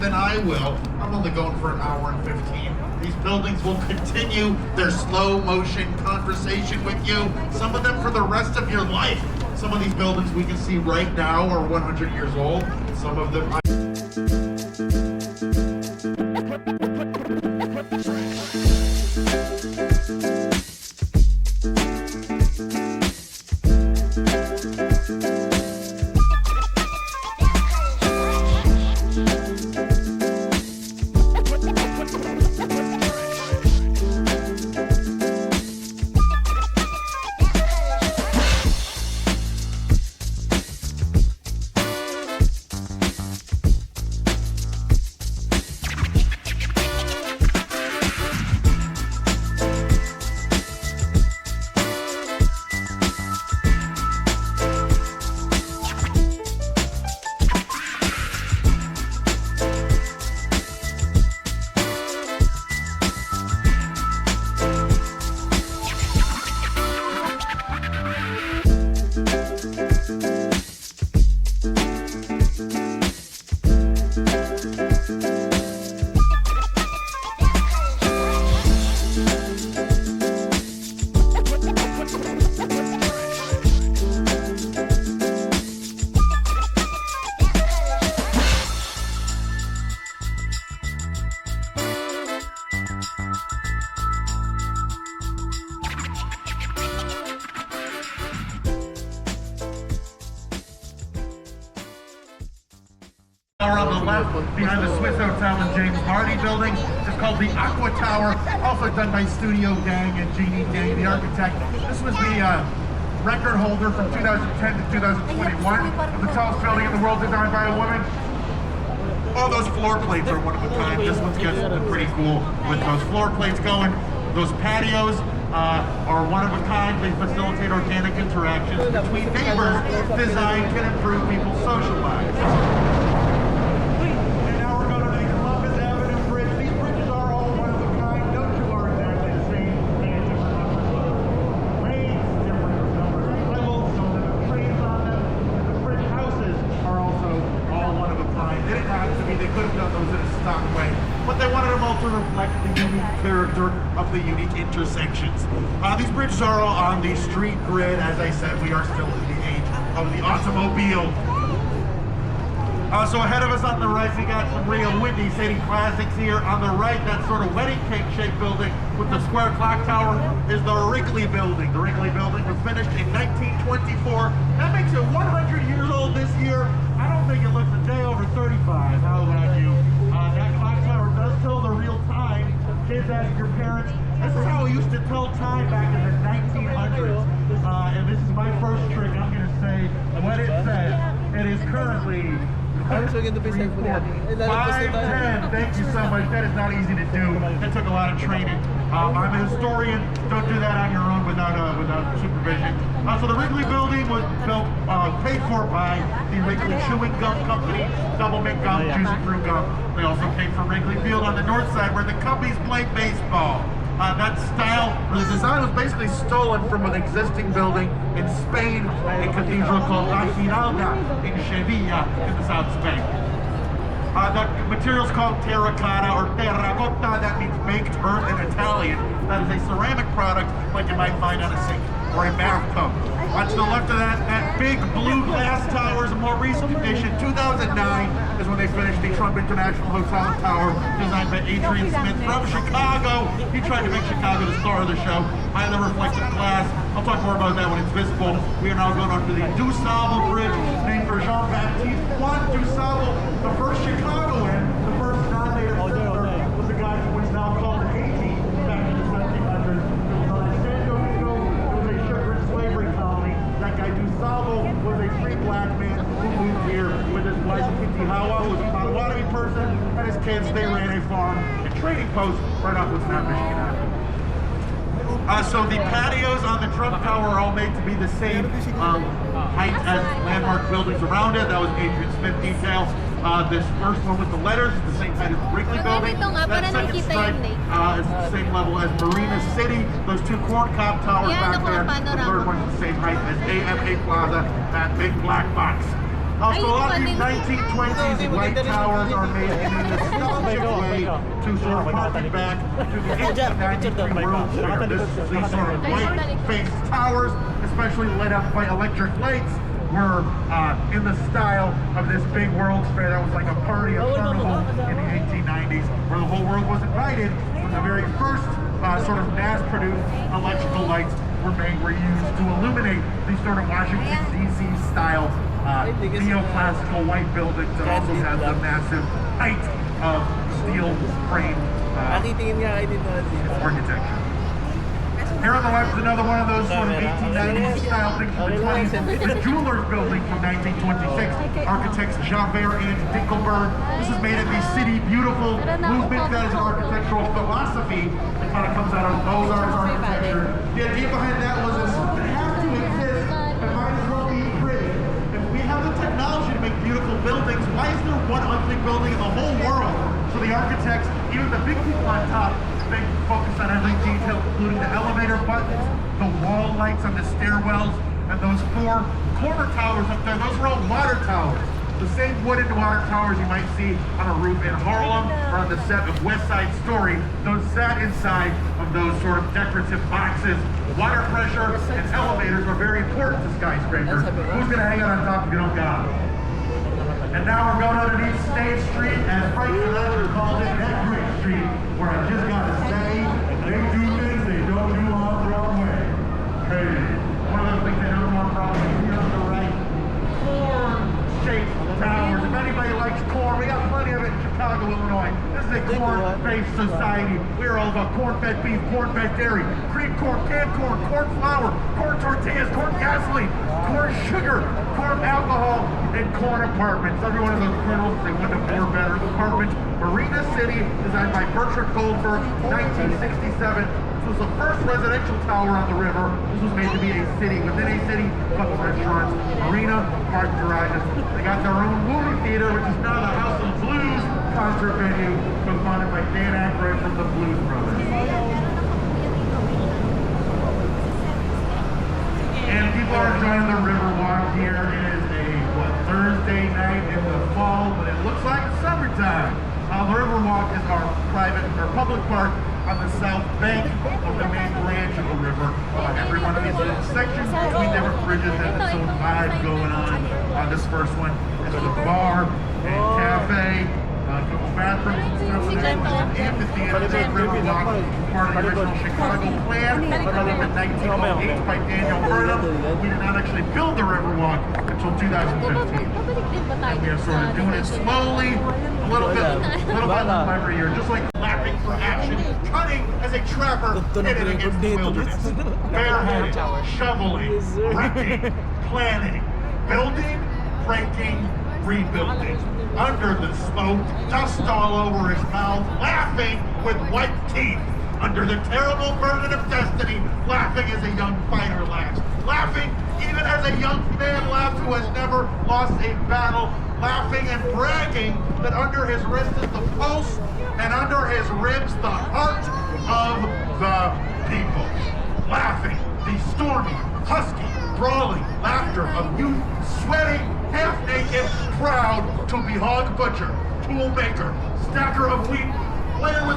than I will. I'm only going for an hour and 15. These buildings will continue their slow motion conversation with you, some of them for the rest of your life. Some of these buildings we can see right now are 100 years old. Some of them... On the left, behind the Swiss Hotel and James Hardy building, is called the Aqua Tower, also done by Studio Gang and Jeannie Day, the architect. This was the record holder from 2010 to 2021 of the tallest building in the world designed by a woman. All those floor plates are one of a kind. This one gets pretty cool with those floor plates going. Those patios are one of a kind. They facilitate organic interactions between neighbors designed to improve people's social lives. But they wanted them all to reflect the unique character of the unique intersections. These bridges are all on the street grid. As I said, we are still in the age of the automobile. So ahead of us on the right, we got some real Windy City classics here. On the right, that sort of wedding cake shaped building with the square clock tower is the Wrigley Building. The Wrigley Building was finished in 1924. That makes it 100 years old this year. I don't think it looks a day over 35. How about you? That clock tower does tell the real time. Kids, ask your parents. This is how we used to tell time back in the 1900s. And this is my first trick. I'm going to say what it says. It is currently 5:10. Thank you so much. That is not easy to do. That took a lot of training. I'm a historian. Don't do that on your own without supervision. So the Wrigley Building was built, paid for by the Wrigley Chewing Gum Company, double mint gum, juicy fruit gum. They also paid for Wrigley Field on the north side where the Cubbies play baseball. That style, or the design, was basically stolen from an existing building in Spain, a cathedral called La Giralda in Sevilla in the south of Spain. The material's called terracotta or terracotta. That means baked earth in Italian. That is a ceramic product like you might find on a sink or a bathtub. To the left of that big blue glass tower is a more recent addition. 2009 is when they finished the Trump International Hotel and Tower, designed by Adrian Smith from Chicago. He tried to make Chicago the star of the show. Highly reflective glass. I'll talk more about that when it's visible. We are now going on to the DuSable Bridge, named for Jean-Baptiste DuSable, the first Chicagoan, the first non-native settler, was a guy who was now called Haiti back in the 1700s. It was on San Domingo. It was a sugar and slavery colony. That guy DuSable was a free black man who moved here with his wife Kitty Hawa, who was a Potawatomi person, and his kids. They ran a farm and trading post right off what's now Michigan Avenue. So the patios on the Trump Tower are all made to be the same height as landmark buildings around it. That was Adrian Smith detail. This first one with the letters is the same height as the Wrigley Building. That second stripe is the same level as Marina City. Those two corn cob towers back there. The third one's the same height as AMA Plaza, that big black box. So a lot of these 1920s white towers are made in a nostalgic way to sort of harken back to the 1893 World's Fair. These sort of white-faced towers, especially lit up by electric lights, were in the style of this big World's Fair that was like a party, a carnival in the 1890s, where the whole world was invited. When the very first sort of mass-produced electrical lights were used to illuminate these sort of Washington, D.C. style neoclassical white buildings that also have the massive height of steel frame architecture. Here on the left is another one of those sort of 1890s style things from the 20s. The Jewelers Building from 1926. Architects Javert and Dinkelberg. This is made in the City Beautiful movement. That is an architectural philosophy that kind of comes out of Beaux-Arts architecture. The idea behind that was it has to exist and might as well be pretty. If we have the technology to make beautiful buildings, why is there one ugly building in the whole world? So the architects, even the big people on top, they focus on every detail, including the elevator buttons, the wall lights on the stairwells, and those 4 corner towers up there. Those are all water towers. The same wooden water towers you might see on a roof in Harlem or on the set of West Side Story. Those sat inside of those sort of decorative boxes. Water pressure and elevators are very important to skyscrapers. Who's going to hang out on top if you don't got them? And now we're going underneath State Street, as Frank Sinatra called it, Great Street, where I just got to say, they do things they don't do on Broadway. Crazy. One of those things they don't do on Broadway, here on the right, corn-shaped towers. If anybody likes corn, we got plenty of it in Chicago, Illinois. This is a corn-based society. We're all about corn-fed beef, corn-fed dairy, cream corn, canned corn, corn flour, corn tortillas, corn gasoline, corn sugar, corn alcohol, and corn apartments. Every one of those kernels, they win the 4 better apartments. Marina City, designed by Bertrand Goldberg, 1967. This was the first residential tower on the river. This was made to be a city. Within a city, a couple restaurants, marina, parking garages. They got their own movie theater, which is now the House of Blues concert venue, co-founded by Dan Aykroyd from the Blues Brothers. And people are enjoying the river walk here. It is a Thursday night in the fall, but it looks like summertime. The river walk is our private or public park on the south bank of the main branch of the river. Every one of these little sections between different bridges has its own vibe going on. This first one is a bar and cafe. A couple bathrooms and stuff, and then an amphitheater. The river walk, part of the original Chicago plan, developed in 1908 by Daniel Burnham. We did not actually build the river walk until 2015. And we are sort of doing it slowly, a little bit every year, just like lapping for action, cutting as a trapper, hitting against the wilderness, bareheaded, shoveling, wrecking, planning, building, breaking, rebuilding. Under the smoke, dust all over his mouth, laughing with white teeth. Under the terrible burden of destiny, laughing as a young fighter laughs. Laughing even as a young man laughs who has never lost a battle. Laughing and bragging that under his wrist is the pulse and under his ribs the heart of the people. Laughing, the stormy, husky, brawling laughter of youth, sweating, half-naked, proud to be hog butcher, tool maker, stacker of wheat, player with